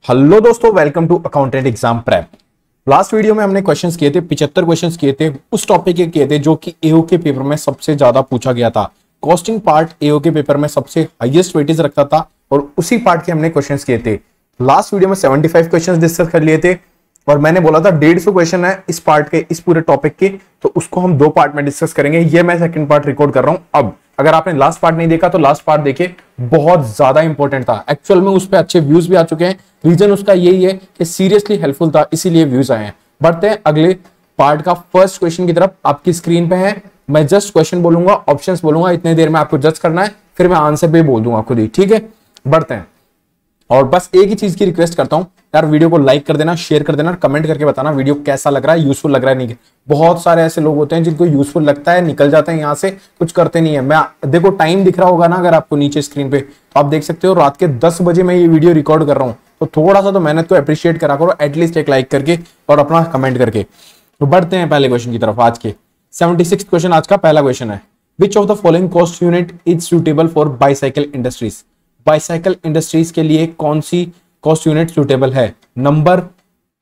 Hello दोस्तों, welcome to accountant exam prep. Last video में हमने क्वेश्चंस किए थे, 75 क्वेश्चंस किए थे, उस टॉपिक के किए थे जो कि एओ के पेपर में सबसे ज्यादा पूछा गया था। कॉस्टिंग पार्ट एओ के पेपर में सबसे हाईएस्ट वेटेज रखता था और उसी पार्ट के हमने क्वेश्चंस किए थे। लास्ट वीडियो में 75 क्वेश्चंस डिस्कस कर लिए थे और मैंने बोला था 150 क्वेश्चन है इस पार्ट के, इस पूरे टॉपिक के, तो उसको हम दो पार्ट में डिस्कस करेंगे। ये मैं सेकंड पार्ट रिकॉर्ड कर रहा हूं। अब अगर आपने लास्ट पार्ट नहीं देखा तो लास्ट पार्ट देखिए, बहुत ज्यादा इंपॉर्टेंट था। एक्चुअल में उस पर अच्छे व्यूज भी आ चुके हैं। रीजन उसका यही है कि सीरियसली हेल्पफुल था, इसीलिए व्यूज आए हैं। बढ़ते हैं अगले पार्ट का फर्स्ट क्वेश्चन की तरफ। आपकी स्क्रीन पे है, मैं जस्ट क्वेश्चन बोलूंगा, ऑप्शंस बोलूंगा, इतने देर में आपको जज करना है, फिर मैं आंसर भी बोल दूंगा खुद ही, ठीक है। बढ़ते हैं और बस एक ही चीज की रिक्वेस्ट करता हूं यार, वीडियो को लाइक कर देना, शेयर कर देना, कमेंट करके बताना वीडियो कैसा लग रहा है, यूजफुल लग रहा है नहीं। बहुत सारे ऐसे लोग होते हैं जिनको यूजफुल लगता है, निकल जाते हैं यहाँ से, कुछ करते नहीं है। मैं देखो टाइम दिख रहा होगा ना अगर आपको नीचे स्क्रीन पे, तो आप देख सकते हो रात के 10 बजे मैं ये वीडियो रिकॉर्ड कर रहा हूँ। तो थोड़ा सा तो मेहनत को अप्रिशिएट करा करो, एटलीस्ट एक लाइक करके और अपना कमेंट करके। तो बढ़ते हैं पहले क्वेश्चन की तरफ। आज के 76 क्वेश्चन, आज का पहला क्वेश्चन है, which of the following cost unit is suitable for bicycle industries. Bicycle industries के लिए कौन सी कॉस्ट यूनिट सुटेबल है? नंबर,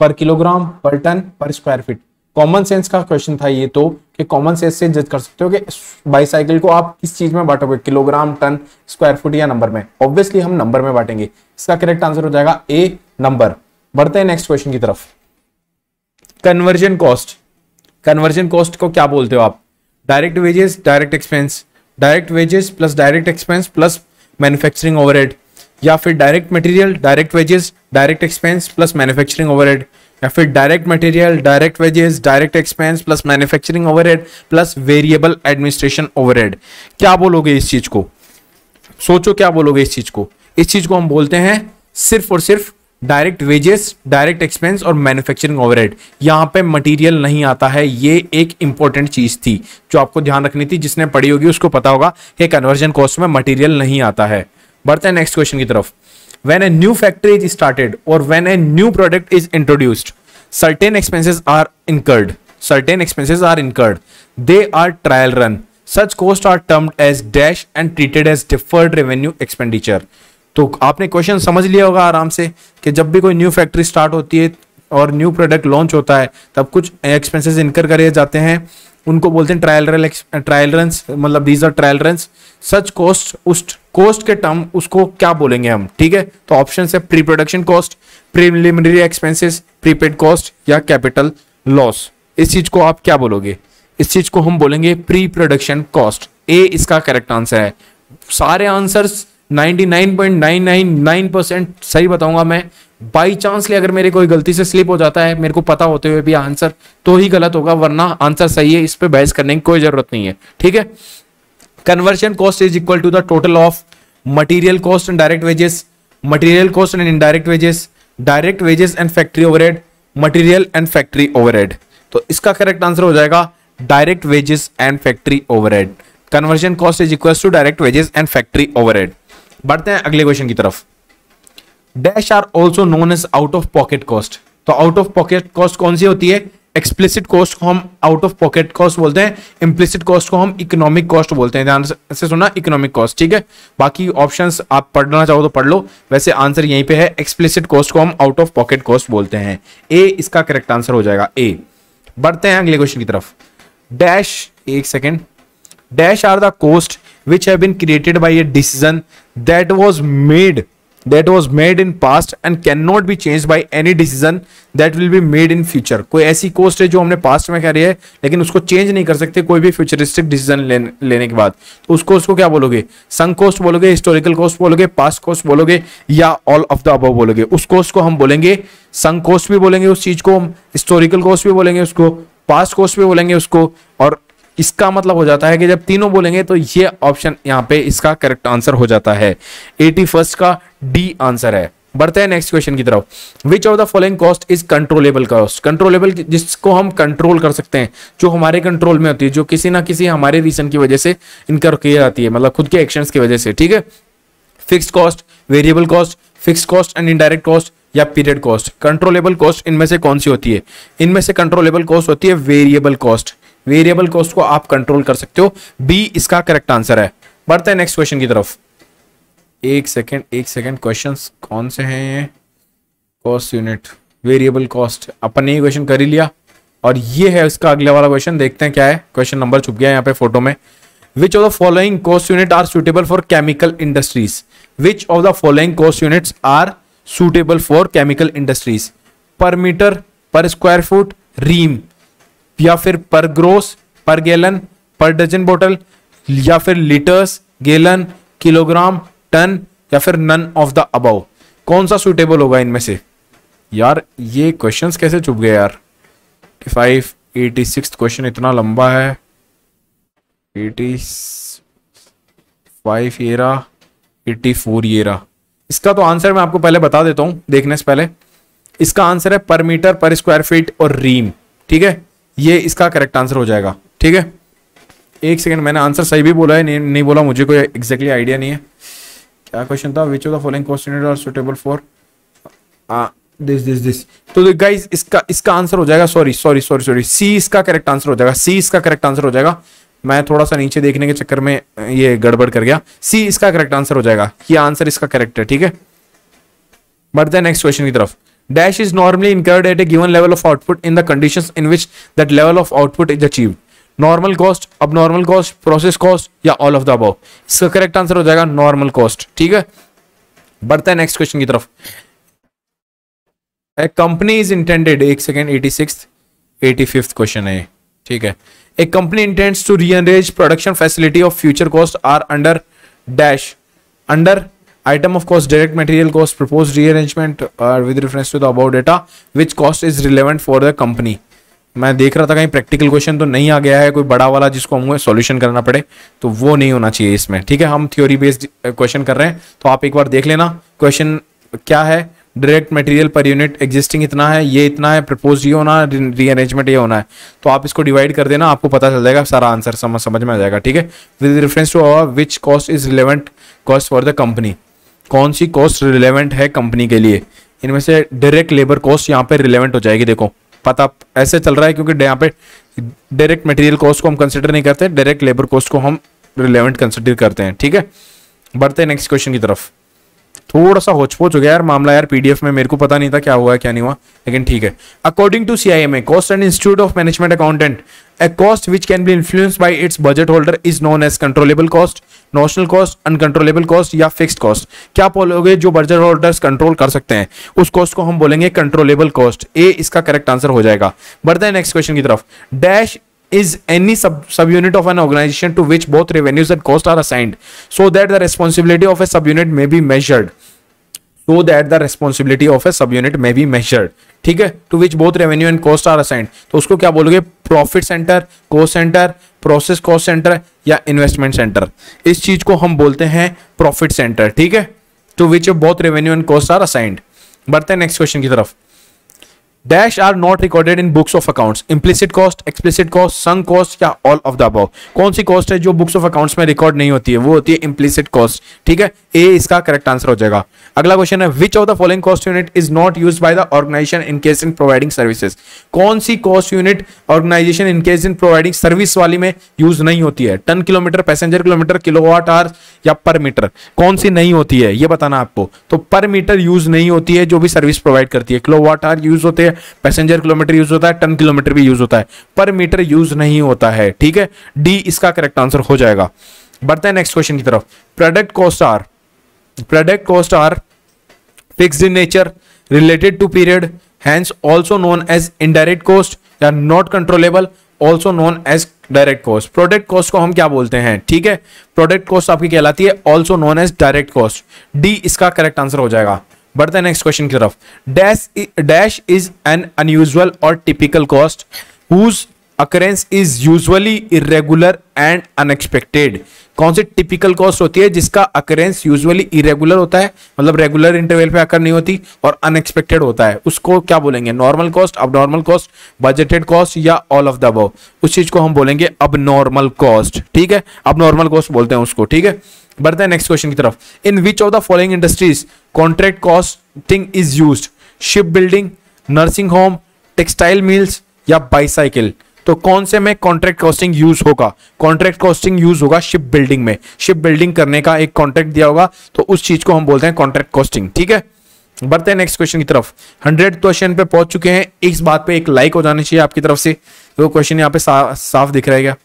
पर किलोग्राम, पर टन, पर स्क्वायर फीट। कॉमन सेंस का क्वेश्चन था ये, तो कि कॉमन सेंस से जज कर सकते हो कि बाईसाइकिल को आप किस चीज में बांटोगे, किलोग्राम, टन, स्क्वायर फुट या नंबर में। ऑब्वियसली हम नंबर में बांटेंगे। इसका करेक्ट आंसर हो जाएगा ए, नंबर। बढ़ते हैं नेक्स्ट क्वेश्चन की तरफ। Conversion cost. कन्वर्जन कॉस्ट को क्या बोलते हो आप? Direct wages, direct expense, direct wages plus direct expense plus manufacturing overhead, या फिर direct material, direct wages, direct expense plus manufacturing overhead, या फिर direct material, direct wages, direct expense plus manufacturing overhead plus variable administration overhead. क्या बोलोगे इस चीज को? सोचो क्या बोलोगे इस चीज को? इस चीज को हम बोलते हैं सिर्फ और सिर्फ डायरेक्ट वेजेस, डायरेक्ट एक्सपेंस और मैन्युफैक्चरिंग ओवरहेड। यहां पे मटेरियल नहीं आता है। ये एक इंपॉर्टेंट चीज थी जो आपको ध्यान रखनी थी। जिसने पढ़ी होगी उसको पता होगा कि कन्वर्जन कॉस्ट में मटेरियल नहीं आता है। बढ़ते हैं नेक्स्ट क्वेश्चन की तरफ। When a new factory is started or when a new product is introduced, certain expenses are incurred. Certain expenses are incurred. They are trial run. Such costs are termed as dash and treated as deferred revenue expenditure. तो आपने question समझ लिया होगा आराम से कि जब भी कोई न्यू फैक्ट्री स्टार्ट होती है और न्यू प्रोडक्ट लॉन्च होता है तब कुछ एक्सपेंसेस इनकर करे जाते हैं, उनको बोलते हैं ट्रायल रन्स, मतलब these are trial runs. Such cost, उस कॉस्ट के टर्म उसको क्या बोलेंगे हम, ठीक है। तो ऑप्शन है pre production cost, preliminary expenses, prepaid cost या कैपिटल लॉस। इस चीज को आप क्या बोलोगे? इस चीज को हम बोलेंगे प्री प्रोडक्शन कॉस्ट। ए इसका करेक्ट आंसर है। सारे आंसर्स 99.999% सही बताऊंगा मैं। बाई चांसली अगर मेरे कोई गलती से स्लिप हो जाता है मेरे को पता होते हुए भी आंसर, तो ही गलत होगा, वरना आंसर सही है। इस पे बहस करने की कोई जरूरत नहीं है, ठीक है। Conversion cost is equal to the total of material cost and direct wages, material cost and indirect wages, direct wages and factory overhead, material and factory overhead. तो इसका करेक्ट आंसर हो जाएगा direct wages and factory overhead. Conversion cost is equal to direct wages and factory overhead. बढ़ते हैं अगले question की तरफ। Dash are also known as out of pocket cost. तो आउट ऑफ पॉकेट कॉस्ट कौन सी होती है? एक्सप्लिसिट कॉस्ट को हम आउट ऑफ पॉकेट कॉस्ट बोलते हैं, इम्प्लिसिट कॉस्ट को हम इकोनॉमिक कॉस्ट बोलते हैं। ध्यान से सुना, इकोनॉमिक कॉस्ट, ठीक है। बाकी ऑप्शंस आप पढ़ना चाहो तो पढ़ लो, वैसे आंसर यहीं पे है। एक्सप्लिसिट कॉस्ट को हम आउट ऑफ पॉकेट कॉस्ट बोलते हैं। ए इसका करेक्ट आंसर हो जाएगा, ए। बढ़ते हैं अगले क्वेश्चन की तरफ। डैश, एक second, dash are the cost which have been created by a decision that was made in past and cannot be changed by any decision that will be made in future। कोई ऐसी coast है जो हमने past में करी है लेकिन उसको चेंज नहीं कर सकते कोई भी फ्यूचरिस्टिक डिसीजन लेने के बाद, तो उसको उसको क्या बोलोगे? संक कॉस्ट बोलोगे, हिस्टोरिकल कॉस्ट बोलोगे, पास्ट कॉस्ट बोलोगे या ऑल ऑफ द अबव बोलोगे? उस कॉस्ट को हम बोलेंगे संक कॉस्ट भी बोलेंगे, उस चीज को हम हिस्टोरिकल कॉस्ट भी बोलेंगे, उसको पास्ट कॉस्ट भी बोलेंगे उसको। और इसका मतलब हो जाता है कि जब तीनों बोलेंगे तो ये ऑप्शन यहाँ पे इसका करेक्ट आंसर हो जाता है। 81 का डी आंसर है। बढ़ते हैं नेक्स्ट क्वेश्चन की तरफ। विच of the following cost is controllable cost. Controllable जिसको हम कंट्रोल कर सकते हैं, जो हमारे कंट्रोल में होती है, जो किसी ना किसी हमारे रीजन की वजह से इनकर की जाती है, मतलब खुद के एक्शंस की वजह से, ठीक है। Fixed cost, variable cost, fixed cost and indirect cost या पीरियड कॉस्ट। कंट्रोलेबल कॉस्ट इनमें से कौन सी होती है? इनमें से कंट्रोलेबल कॉस्ट होती है वेरिएबल कॉस्ट। वेरिएबल कॉस्ट को आप कंट्रोल कर सकते हो, बी इसका करेक्ट आंसर है। बढ़ते हैं नेक्स्ट क्वेश्चन की तरफ। एक सेकेंड क्वेश्चंस कौन से हैं ये? कॉस्ट यूनिट, वेरिएबल कॉस्ट, अपन ने ये क्वेश्चन कर ही लिया। और ये है इसका अगले वाला क्वेश्चन, देखते हैं क्या है। क्वेश्चन नंबर छुप गया यहाँ पे फोटो में। Which of the following cost unit are suitable for chemical industries? Which of the following cost units are suitable for chemical industries? Per metre, per square foot, ream, या फिर पर gross, पर gallon, पर dozen बोतल, या फिर litres, gallon, kilogram, ton, या फिर नन ऑफ द अबव? कौन सा सुटेबल होगा इनमें से? यार ये क्वेश्चंस कैसे चुप गए यार। 86 क्वेश्चन इतना लंबा है। 85 ये रहा, 84 ये रहा। इसका तो आंसर मैं आपको पहले बता देता हूं देखने से पहले। इसका आंसर है पर मीटर, पर स्क्वायर फीट और रीम। ठीक है, ये इसका करेक्ट आंसर हो जाएगा। ठीक है, एक सेकंड, मैंने आंसर सही भी बोला है नहीं बोला, मुझे कोई एग्जैक्टली आइडिया नहीं है। क्या क्वेश्चन था? Which of the following cost unit are suitable for this. तो गाइस इसका आंसर हो जाएगा, सॉरी, सी इसका करेक्ट आंसर हो जाएगा। सी इसका करेक्ट आंसर हो जाएगा। मैं थोड़ा सा नीचे देखने के चक्कर में ये गड़बड़ कर गया। सी इसका करेक्ट आंसर हो जाएगा। ये आंसर इसका करेक्ट है। ठीक है, बढ़ते हैं नेक्स्ट क्वेश्चन की तरफ। Dash is normally incurred at a given level of output in the conditions in which that level of output is achieved? Normal cost, abnormal cost, process cost, या all of the above? इसका correct answer हो जाएगा normal cost. ठीक है, बढ़ते हैं next question की तरफ। A company is intended, एक सेकेंड, 85th क्वेश्चन है। ठीक है, a company intends to rearrange production facility of future cost are under dash, under item of cost, direct material cost, proposed rearrangement with reference to the above data, which cost is relevant for the company? मैं देख रहा था कहीं practical question तो नहीं आ गया है कोई बड़ा वाला जिसको हमें सॉल्यूशन करना पड़े, तो वो नहीं होना चाहिए इसमें। ठीक है, हम थ्योरी बेस्ड क्वेश्चन कर रहे हैं, तो आप एक बार देख लेना क्वेश्चन क्या है। Direct material per unit existing इतना है, ये इतना है, प्रपोज ये होना, रीअरेंजमेंट ये होना है, तो आप इसको डिवाइड कर देना, आपको पता चल जाएगा, सारा आंसर समझ में आ जाएगा। ठीक है, with reference to which cost is relevant cost for the company? कौन सी कॉस्ट रिलेवेंट है कंपनी के लिए? इनमें से डायरेक्ट लेबर कॉस्ट यहाँ पे रिलेवेंट हो जाएगी। देखो पता ऐसे चल रहा है क्योंकि यहाँ पे डायरेक्ट मटेरियल कॉस्ट को हम कंसिडर नहीं करते, डायरेक्ट लेबर कॉस्ट को हम रिलेवेंट कंसिडर करते हैं। ठीक है, बढ़ते हैं नेक्स्ट क्वेश्चन की तरफ। थोड़ा सा होचपोच हो गया यार मामला यार, पीडीएफ में मेरे को पता नहीं था क्या हुआ क्या नहीं हुआ, लेकिन ठीक है। According to CIMA cost and institute of management accountant, a cost which can be influenced by its budget holder is known as controllable cost, notional cost, uncontrollable cost या fixed cost? क्या बोलोगे जो बजट होल्डर्स कंट्रोल कर सकते हैं उस cost को हम बोलेंगे कंट्रोलेबल कॉस्ट। ए इसका करेक्ट आंसर हो जाएगा। बढ़ते हैं नेक्स्ट क्वेश्चन की तरफ। Dash is any subunit of an organization to which both revenues and costs are assigned so that the responsibility of a subunit may be measured, so that the responsibility of a subunit may be measured। ठीक है, to which both revenue and cost are assigned, तो उसको क्या बोलोगे? Profit centre, cost centre, process cost centre या investment centre? इस चीज को हम बोलते हैं प्रॉफिट सेंटर। ठीक है, to which both revenue and costs are assigned। बढ़ते हैं नेक्स्ट क्वेश्चन की तरफ। Dash are not recorded in books of accounts, implicit cost, explicit cost, sunk cost या ऑल ऑफ द अबव? कौन सी कॉस्ट है जो बुक्स ऑफ अकाउंट्स में रिकॉर्ड नहीं होती है? वो होती है इम्प्लिसिट कॉस्ट। ठीक है, ए इसका करेक्ट आंसर हो जाएगा। अगला क्वेश्चन है which of the following cost unit is not used by the organisation in case in providing services? कौन सी cost unit organisation in case in providing service वाली में यूज नहीं होती है? Ton kilometre, passenger kilometre, kilowatt hour या per metre? कौन सी नहीं होती है ये बताना आपको। तो पर मीटर यूज नहीं होती है जो भी सर्विस प्रोवाइड करती है, किलोवाट आवर यूज होते हैं, पैसेंजर किलोमीटर यूज होता है, टन किलोमीटर भी यूज होता है, पर मीटर यूज नहीं होता है। ठीक है, डी इसका करेक्ट आंसर हो जाएगा। बढ़ते हैं नेक्स्ट क्वेश्चन की तरफ। Product cost are fixed in nature, related to period, hence also known as indirect cost या not controllable, also known as direct cost? Product cost को हम क्या बोलते हैं? ठीक है, प्रोडक्ट कॉस्ट आपकी कहलाती है also known as direct cost. D इसका करेक्ट आंसर हो जाएगा। बढ़ते हैं नेक्स्ट क्वेश्चन की तरफ। Dash is an unusual or typical cost whose occurrence is usually irregular and unexpected? कौन सी टिपिकल कॉस्ट होती है जिसका अकरेंस यूजुअली इरेगुलर होता है, मतलब रेगुलर इंटरवल पे अकर नहीं होती, और अनएक्सपेक्टेड होता है? उसको क्या बोलेंगे? Normal cost, abnormal cost, budgeted cost या ऑल ऑफ द अबव? उस चीज को हम बोलेंगे अबनॉर्मल कॉस्ट। ठीक है, अबनॉर्मल कॉस्ट बोलते हैं उसको। ठीक है, बढ़ते हैं नेक्स्ट क्वेश्चन की तरफ। In which of the following industries contract costing is used? Ship building, nursing home, textile mills या बाईसाइकिल? तो कौन से में कॉन्ट्रैक्ट कॉस्टिंग यूज होगा? कॉन्ट्रैक्ट कॉस्टिंग यूज होगा शिप बिल्डिंग में। शिप बिल्डिंग करने का एक कॉन्ट्रैक्ट दिया होगा तो उस चीज को हम बोलते हैं कॉन्ट्रैक्ट कॉस्टिंग। ठीक है, बढ़ते हैं नेक्स्ट क्वेश्चन की तरफ। 100 क्वेश्चन पे पहुंच चुके हैं। इस बात पे एक लाइक हो जानी चाहिए आपकी तरफ से। तो क्वेश्चन यहाँ पे साफ दिख रहा है क्या?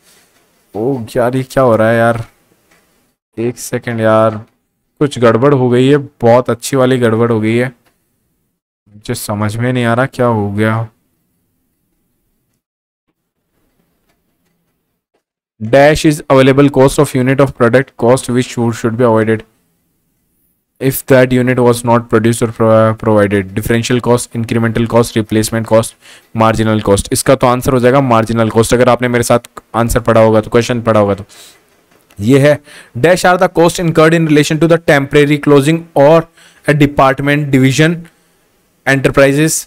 ओ यार ये क्या हो रहा है यार, एक सेकंड यार, कुछ गड़बड़ हो गई है, बहुत अच्छी वाली गड़बड़ हो गई है, मुझे समझ में नहीं आ रहा क्या हो गया। Dash is available cost of unit of product cost which should be avoided if that unit was not produced or provided. Differential cost, incremental cost, replacement cost, marginal cost. इसका तो आंसर हो जाएगा marginal cost। अगर आपने मेरे साथ answer पढ़ा होगा तो, क्वेश्चन पढ़ा होगा तो ये है, dash are the cost incurred in relation to the temporary closing or a department division enterprises।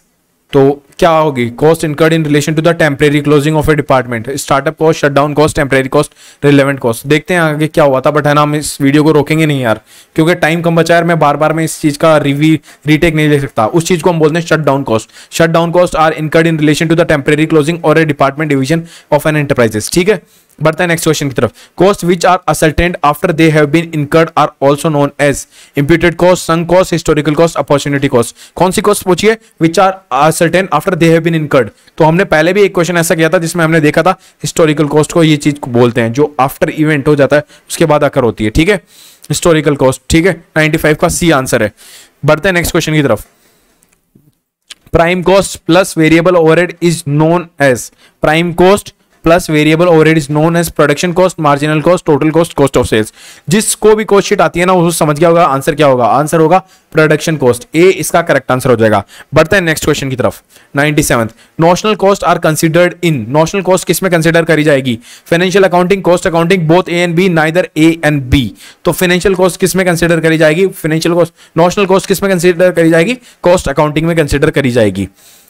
तो क्या होगी? Cost incurred in relation to the temporary closing of a department, startup cost, shutdown cost, temporary cost, relevant cost. देखते हैं आगे क्या हुआ था, but है ना हम इस वीडियो को रोकेंगे नहीं यार, क्योंकि टाइम कम बचा है। मैं बार बार में इस चीज का रीटेक नहीं ले सकता। उस चीज को हम बोलते हैं shutdown cost. Shutdown cost are incurred in relation to the temporary closing और a department division of an enterprises. ठीक है, बढ़ते हैं नेक्स्ट क्वेश्चन की तरफ। Cost which are ascertained after they have been incurred are also known as imputed cost, sunk cost, historical cost, opportunity cost. कौन सी cost पूछिए? Which are ascertained after they have been incurred. तो हमने पहले भी एक क्वेश्चन ऐसा किया था जिसमें हमने देखा था हिस्टोरिकल कॉस्ट को ये चीज को बोलते हैं जो आफ्टर इवेंट हो जाता है उसके बाद आकर होती है। ठीक है, हिस्टोरिकल कॉस्ट। ठीक है, 95 का सी आंसर है। बढ़ते हैं नेक्स्ट क्वेश्चन की तरफ। Prime cost plus variable overhead is known as, prime cost plus variable overhead is known as production cost, marginal cost, total cost, cost of sales. जिसको भी कॉस्ट शीट आती है ना वो समझ गया होगा आंसर क्या होगा। आंसर होगा प्रोडक्शन कॉस्ट। ए इसका करेक्ट आंसर हो जाएगा। बढ़ते हैं नेक्स्ट क्वेश्चन की तरफ। 97 notional cost are considered in, notional cost किस में कंसीडर करी जाएगी? Financial accounting, cost accounting, both A and B, neither A and B. तो फाइनेंशियल कॉस्ट किस में कंसीडर करी जाएगी? फाइनेंशियल कॉस्ट, नोशनल कॉस्ट किस में कंसीडर करी जाएगी? कॉस्ट अकाउंटिंग में कंसीडर करी जाएगी।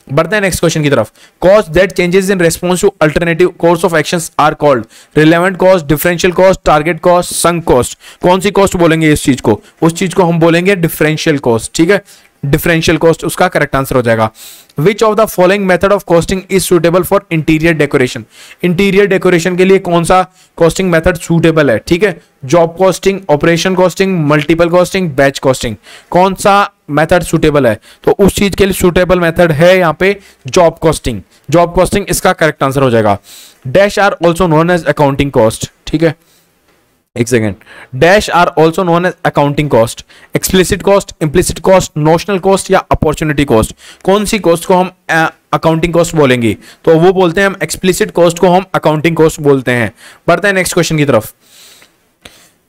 बढ़ते हैं नेक्स्ट क्वेश्चन की तरफ। Cost that changes in response to alternative course of actions are called relevant cost, differential cost, target cost, sunk cost. कौन सी कॉस्ट बोलेंगे इस चीज को? उस चीज को हम बोलेंगे डिफरेंशियल कॉस्ट। ठीक है, डिफरेंशियल कॉस्ट उसका करेक्ट आंसर हो जाएगा। विच of the following method of costing is suitable for interior decoration? Interior decoration के लिए कौन सा कॉस्टिंग मेथड सुटेबल है? ठीक है, job costing, operation costing, multiple costing, batch costing. कौन सा मेथड सुटेबल है? तो उस चीज के लिए सुटेबल मेथड है यहाँ पे जॉब कॉस्टिंग। जॉब कॉस्टिंग इसका करेक्ट आंसर हो जाएगा। Dash are also known as accounting cost. ठीक है, एक second. Dash are also known as accounting cost, explicit cost, implicit cost, notional cost या अपॉर्चुनिटी कॉस्ट। कौन सी कॉस्ट को हम अकाउंटिंग कॉस्ट बोलेंगे? तो वो बोलते हैं हम एक्सप्लिसिट कॉस्ट को हम अकाउंटिंग कॉस्ट बोलते हैं। बढ़ते हैं नेक्स्ट क्वेश्चन की तरफ।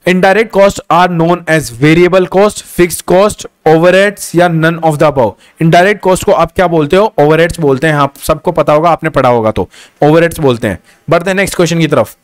Indirect cost are known as variable cost, fixed cost, overheads या none of the above. Indirect cost को आप क्या बोलते हो? ओवरहेड्स बोलते हैं। आप सबको पता होगा, आपने पढ़ा होगा तो ओवरहेड्स बोलते हैं। बढ़ते हैं नेक्स्ट क्वेश्चन की तरफ।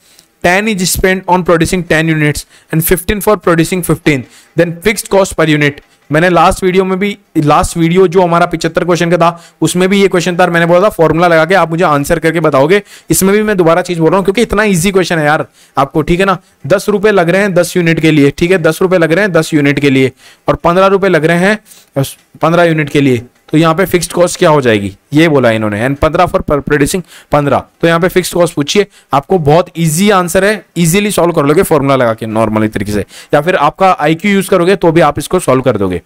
10 is spent on producing 10 units and 15 for producing 15, then fixed cost per unit। मैंने लास्ट वीडियो में भी, लास्ट वीडियो जो हमारा 75 क्वेश्चन का था उसमें भी ये क्वेश्चन था, मैंने बोला था फॉर्मूला लगा के आप मुझे आंसर करके बताओगे। इसमें भी मैं दोबारा चीज बोल रहा हूँ क्योंकि इतना इजी क्वेश्चन है यार आपको। ठीक है ना, 10 रुपए लग रहे हैं 10 यूनिट के लिए। ठीक है, 10 रुपए लग रहे हैं 10 यूनिट के लिए और 15 रुपए लग रहे हैं 15 यूनिट के लिए। तो यहाँ पे फिक्स्ड कॉस्ट क्या हो जाएगी? ये बोला इन्होंने, एंड 15 फॉर प्रोड्यूसिंग 15। तो यहाँ पे फिक्स्ड कॉस्ट पूछिए, आपको बहुत इजी आंसर है, इजीली सॉल्व कर लोगे फॉर्मूला लगा के नॉर्मली तरीके से, या फिर आपका आईक्यू यूज करोगे तो भी आप इसको सॉल्व कर दोगे।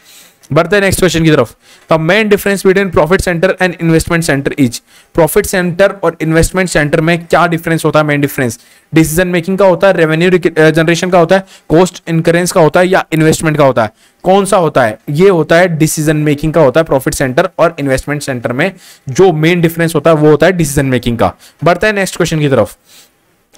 बढ़ते हैं नेक्स्ट क्वेश्चन की तरफ। The main difference between profit centre and investment centre is, profit centre और इन्वेस्टमेंट सेंटर में क्या डिफरेंस होता है? मेन डिफरेंस डिसीजन मेकिंग का होता है, रेवेन्यू जनरेशन का होता है, कॉस्ट इनकरेंस का होता है या इन्वेस्टमेंट का होता है? कौन सा होता है? ये होता है डिसीजन मेकिंग का होता है। प्रॉफिट सेंटर और इन्वेस्टमेंट सेंटर में जो मेन डिफरेंस होता है वो होता है डिसीजन मेकिंग का। बढ़ते हैं नेक्स्ट क्वेश्चन की तरफ।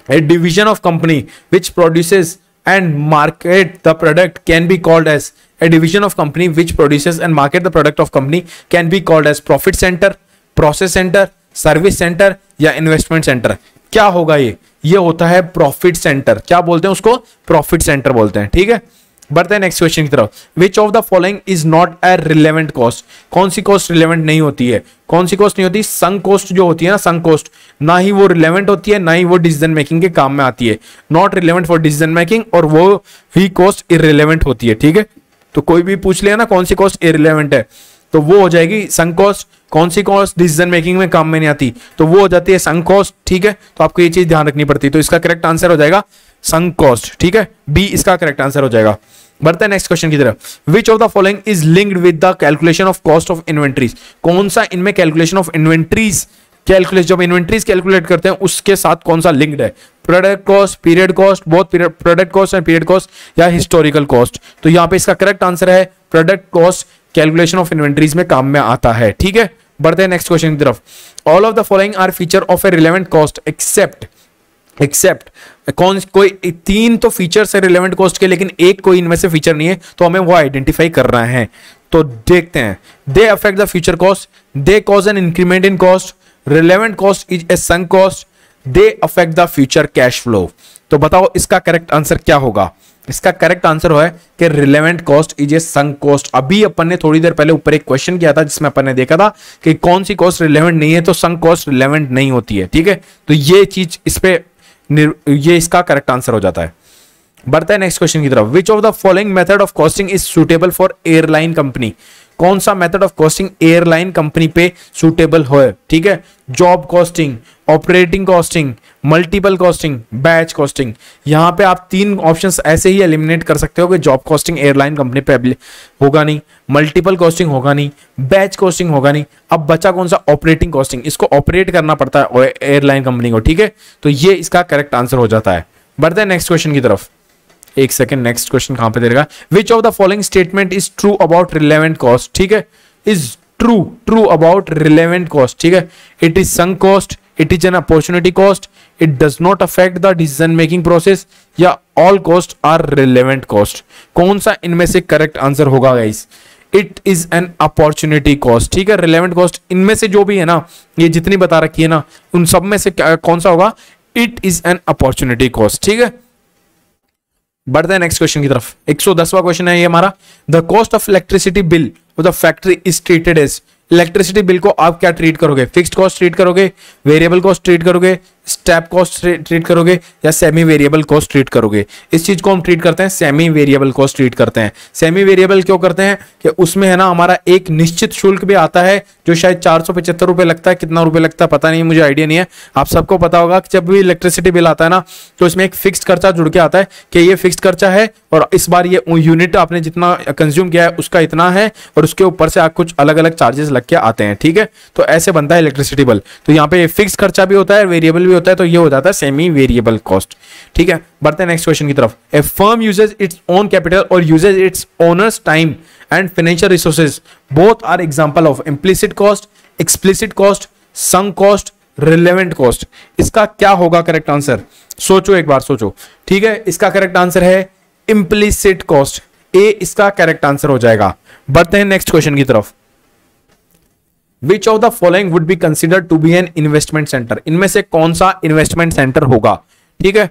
A division of company which produces and market the product can be called as, a division of company which produces and market the product of company can be called as profit center, process center, service center या investment center। क्या होगा ये होता है profit centre. क्या बोलते हैं उसको? प्रॉफिट सेंटर बोलते हैं। ठीक है, बढ़ते हैं नेक्स्ट क्वेश्चन की तरफ। विच of the following is not a relevant cost? कौन सी कॉस्ट रिलेवेंट नहीं होती है? कौन सी कॉस्ट नहीं होती? संक कॉस्ट जो होती है ना, संक कॉस्ट ना ही वो रिलेवेंट होती है, ना ही वो डिसीजन मेकिंग के काम में आती है। Not relevant for decision making, और वो ही कॉस्ट इररिलेवेंट होती है। ठीक है, तो कोई भी पूछ लिया ना कौन सी कॉस्ट इररिलेवेंट है तो वो हो जाएगी संक कॉस्ट। कौन सी कॉस्ट डिसीजन मेकिंग में काम में नहीं आती तो वो हो जाती है संक कॉस्ट। ठीक है, तो आपको ये चीज ध्यान रखनी पड़ती है। तो इसका करेक्ट आंसर हो जाएगा संक कॉस्ट, ठीक है, बी इसका करेक्ट आंसर हो जाएगा। बढ़ते हैं नेक्स्ट क्वेश्चन की तरफ। विच of the following is linked with the calculation of cost of inventories, कौन सा इनमें कैलकुलेशन ऑफ इन्वेंट्रीज कैलकुलेट, जब इन्वेंट्रीज कैलकुलेट करते हैं उसके साथ कौन सा लिंक्ड है? Product cost, period cost, both period product cost and period cost, या हिस्टोरिकल कॉस्ट? तो यहां पे इसका करेक्ट आंसर है product cost calculation of inventories में काम में आता है, ठीक है। बढ़ते हैं नेक्स्ट क्वेश्चन की तरफ। All of the following are feature of a relevant cost except कौन, कोई तीन तो फीचर्स है रिलेवेंट कॉस्ट के, लेकिन एक कोई इनमें से फीचर नहीं है, तो हमें वो आइडेंटिफाई करना है। तो देखते हैं। They affect the future cost, they cause an increment in cost, relevant cost is a sunk cost, they affect the future cash flow. तो बताओ इसका करेक्ट आंसर क्या होगा? इसका करेक्ट आंसर है कि relevant cost is a sunk cost. अभी अपन ने थोड़ी देर पहले ऊपर एक क्वेश्चन किया था जिसमें अपन ने देखा था कि कौन सी कॉस्ट रिलेवेंट नहीं है, तो संक कॉस्ट रिलेवेंट नहीं होती है, ठीक है। तो ये चीज इस पे ये इसका करेक्ट आंसर हो जाता है। बढ़ता है नेक्स्ट क्वेश्चन की तरफ। विच of the following method of costing is suitable for airline company, कौन सा method of costing airline company पे सुटेबल हो, ठीक है। Job costing, operating costing, multiple costing, batch costing. यहां पे आप तीन ऑप्शंस ऐसे ही एलिमिनेट कर सकते हो कि जॉब कॉस्टिंग एयरलाइन कंपनी पे होगा नहीं, मल्टीपल कॉस्टिंग होगा नहीं, बैच कॉस्टिंग होगा नहीं। अब बचा कौन सा? ऑपरेटिंग कॉस्टिंग, इसको ऑपरेट करना पड़ता है एयरलाइन कंपनी को, ठीक है। तो ये इसका करेक्ट आंसर हो जाता है। बढ़ते हैं नेक्स्ट क्वेश्चन की तरफ। एक सेकेंड, नेक्स्ट क्वेश्चन कहां पे दे देगा? Which of the following statement is true about relevant cost, ठीक है। Is true about relevant cost, ठीक है। It is sunk cost, it is an opportunity cost, it does not affect the decision making process, या all cost are relevant cost. कौन सा इनमें से correct answer होगा guys? It is an opportunity cost, ठीक है। रिलेवेंट कॉस्ट इनमें से जो भी है ना, ये जितनी बता रखी है ना, उन सब में से कौन सा होगा? It is an opportunity cost, ठीक है। बढ़ते हैं नेक्स्ट क्वेश्चन की तरफ। 110वां क्वेश्चन है ये हमारा। The cost of electricity bill of the factory is treated as, electricity bill को आप क्या ट्रीट करोगे? फिक्स्ड कॉस्ट ट्रीट करोगे, वेरिएबल कॉस्ट ट्रीट करोगे, स्टेप कॉस्ट ट्रीट करोगे, या सेमी वेरिएबल कॉस्ट ट्रीट करोगे? इस चीज को हम ट्रीट करते हैं सेमी वेरिएबल कॉस्ट ट्रीट करते हैं। सेमी वेरिएबल क्यों करते हैं? कि उसमें है ना हमारा एक निश्चित शुल्क भी आता है जो शायद 475 रुपए लगता है, कितना रुपए लगता है पता नहीं, मुझे आइडिया नहीं है। आप सबको पता होगा कि जब भी इलेक्ट्रिसिटी बिल आता है ना, तो इसमें एक फिक्स्ड खर्चा जुड़ के आता है कि ये फिक्स्ड खर्चा है और इस बार ये यूनिट आपने जितना कंज्यूम किया है उसका इतना है, और उसके ऊपर से कुछ अलग अलग चार्जेस लग के आते हैं, ठीक है। तो ऐसे बनता है इलेक्ट्रिसिटी बिल। तो यहाँ पे फिक्स्ड खर्चा भी होता है, वेरिएबल भी होता है, तो ये हो जाता है सेमी वेरिएबल कॉस्ट, ठीक है। बढ़ते हैं नेक्स्ट क्वेश्चन की तरफ। A firm uses its own capital और uses its owners time and financial resources, both are example of implicit cost, explicit cost, sunk cost, relevant cost. इसका क्या होगा करेक्ट आंसर? सोचो, एक बार सोचो, ठीक है। इसका करेक्ट आंसर है इम्प्लिसिट कॉस्ट, ए इसका करेक्ट आंसर हो जाएगा। बढ़ते हैं नेक्स्ट क्वेश्चन की तरफ। Which of the following would be considered to be an investment center? इनमें से कौन सा इन्वेस्टमेंट सेंटर होगा, ठीक है।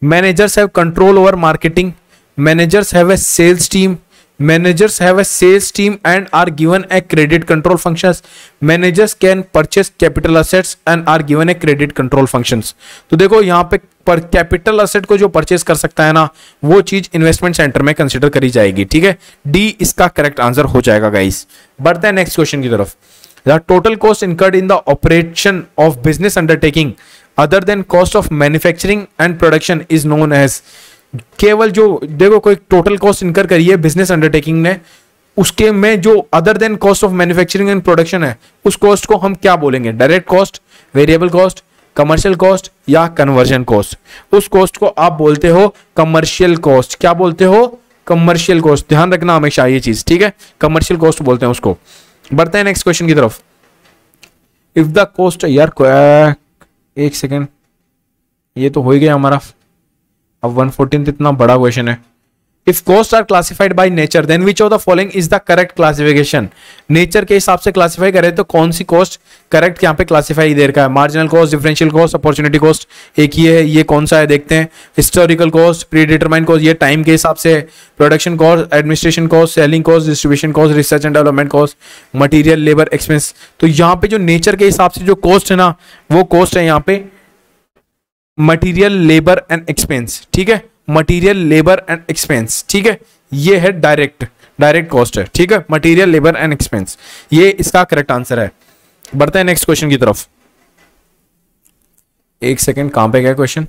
Managers have control over marketing, managers have a sales team, managers have a sales team and are given a credit control functions, managers can purchase capital assets and are given a credit control functions. तो देखो यहाँ पे पर capital asset को जो purchase कर सकता है ना, वो चीज इन्वेस्टमेंट सेंटर में कंसिडर करी जाएगी, ठीक है। डी इसका करेक्ट आंसर हो जाएगा गाइस। बढ़ते हैं नेक्स्ट क्वेश्चन की तरफ। The total cost incurred in the operation of business undertaking other than cost of manufacturing and production is known as, केवल जो देखो कोई टोटल कॉस्ट इनकर करी है बिजनेस अंडरटेकिंग ने, उसके में जो other than cost of manufacturing and production है, उस कॉस्ट को हम क्या बोलेंगे? Direct cost, variable cost, commercial cost, या कन्वर्जन कॉस्ट? उस कॉस्ट को आप बोलते हो कमर्शियल कॉस्ट। क्या बोलते हो? Commercial cost. ध्यान रखना हमेशा ये चीज, ठीक है। कमर्शियल कॉस्ट बोलते हैं उसको। बढ़ते हैं नेक्स्ट क्वेश्चन की तरफ। इफ द कॉस्ट, यार एक सेकेंड, ये तो हो ही गया हमारा। अब 114 इतना बड़ा क्वेश्चन है। If cost are classified by nature then which of the following is the correct classification? Nature के हिसाब से क्लासिफाई करें तो कौन सी कॉस्ट करेक्ट यहाँ पे क्लासिफाई देर का है? Marginal cost, differential cost, opportunity cost, एक ही है, ये कौन सा है देखते हैं। Historical cost, pre determined cost, ये टाइम के हिसाब से, production cost, administration cost, selling cost, distribution cost, research and development cost, material, labour expense. तो यहाँ पे जो नेचर के हिसाब से जो कॉस्ट है ना, वो कॉस्ट है यहाँ पे मटीरियल, लेबर एंड एक्सपेंस, ठीक है। मटीरियल, लेबर एंड एक्सपेंस, ठीक है। ये है डायरेक्ट कॉस्ट है, ठीक है। मटीरियल, लेबर एंड एक्सपेंस, ये इसका करेक्ट आंसर है। बढ़ते हैं नेक्स्ट क्वेश्चन की तरफ। एक सेकेंड, कहां पे गया question?